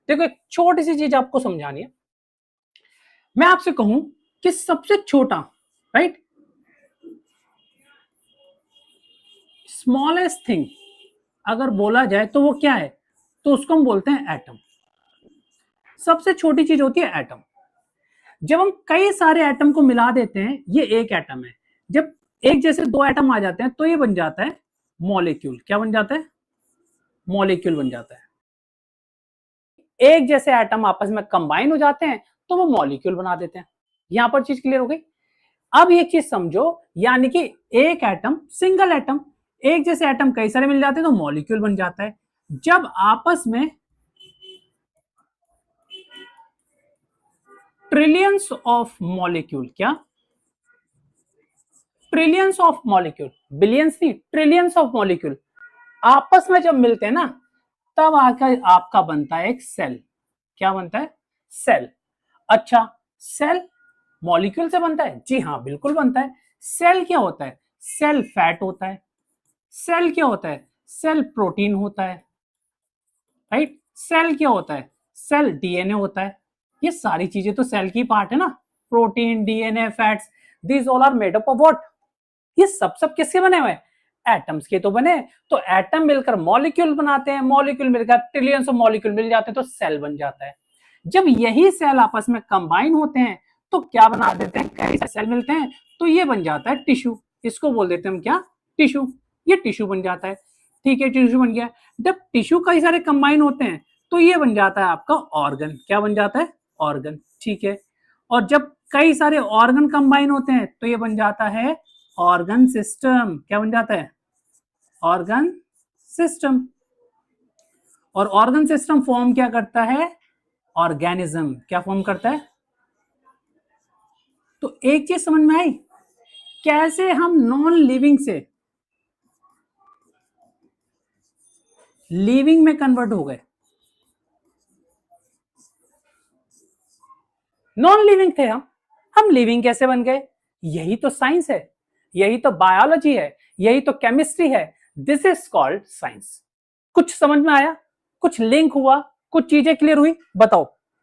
देखो एक छोटी सी चीज आपको समझानी है। मैं आपसे कहूं कि सबसे छोटा, राइट, स्मॉलेस्ट थिंग अगर बोला जाए तो वो क्या है, तो उसको हम बोलते हैं एटम। सबसे छोटी चीज होती है एटम। जब हम कई सारे एटम को मिला देते हैं, ये एक एटम है, जब एक जैसे दो एटम आ जाते हैं तो ये बन जाता है मॉलिक्यूल। क्या बन जाता है? मॉलिक्यूल बन जाता है। एक जैसे एटम आपस में कंबाइन हो जाते हैं तो वो मॉलिक्यूल बना देते हैं। यहां पर चीज क्लियर हो गई। अब एक चीज समझो, यानी कि एक एटम, सिंगल एटम, एक जैसे एटम कई सारे मिल जाते हैं तो मॉलिक्यूल बन जाता है। जब आपस में ट्रिलियंस ऑफ मॉलिक्यूल, क्या ट्रिलियंस ऑफ मॉलिक्यूल, बिलियंस नहीं, ट्रिलियंस ऑफ मॉलिक्यूल आपस में जब मिलते हैं ना, तब आकर आपका बनता है एक सेल। क्या बनता है? सेल। अच्छा, सेल मॉलिक्यूल से बनता है? जी हाँ, बिल्कुल बनता है। सेल क्या होता है? सेल फैट होता है। सेल क्या होता है? सेल प्रोटीन होता है, राइट। सेल क्या होता है? सेल डीएनए होता है। ये सारी चीजें तो सेल की पार्ट है ना। Protein, DNA, fats, these all are made up of what? ये सब सब किसके बने हुए? एटम्स के तो बने। तो एटम मिलकर मॉलिक्यूल बनाते हैं, मॉलिक्यूल मिलकर ट्रिलियंस ऑफ मॉलिक्यूल मिल जाते हैं तो सेल बन जाता है। जब यही सेल आपस में कंबाइन होते हैं तो क्या बना देते हैं? कई सारे सेल मिलते हैं तो ये बन जाता है टिश्यू। इसको बोल देते हैं हम क्या? टिश्यू। ये टिश्यू बन जाता है। ठीक है, टिश्यू बन गया। जब टिश्यू कई सारे कंबाइन होते हैं तो ये बन जाता है आपका ऑर्गन। क्या बन जाता है? ऑर्गन। ठीक है। और जब कई सारे ऑर्गन कंबाइन होते हैं तो ये बन जाता है ऑर्गन सिस्टम। क्या बन जाता है? Organ system. और ऑर्गन सिस्टम फॉर्म क्या करता है? ऑर्गेनिज्म। क्या फॉर्म करता है? तो एक चीज समझ में आई, कैसे हम नॉन लिविंग से लिविंग में कन्वर्ट हो गए। नॉन लिविंग थे हम लिविंग कैसे बन गए? यही तो साइंस है, यही तो बायोलॉजी है, यही तो केमिस्ट्री है। This is called science. कुछ समझ में आया? कुछ लिंक हुआ? कुछ चीजें क्लियर हुई? बताओ।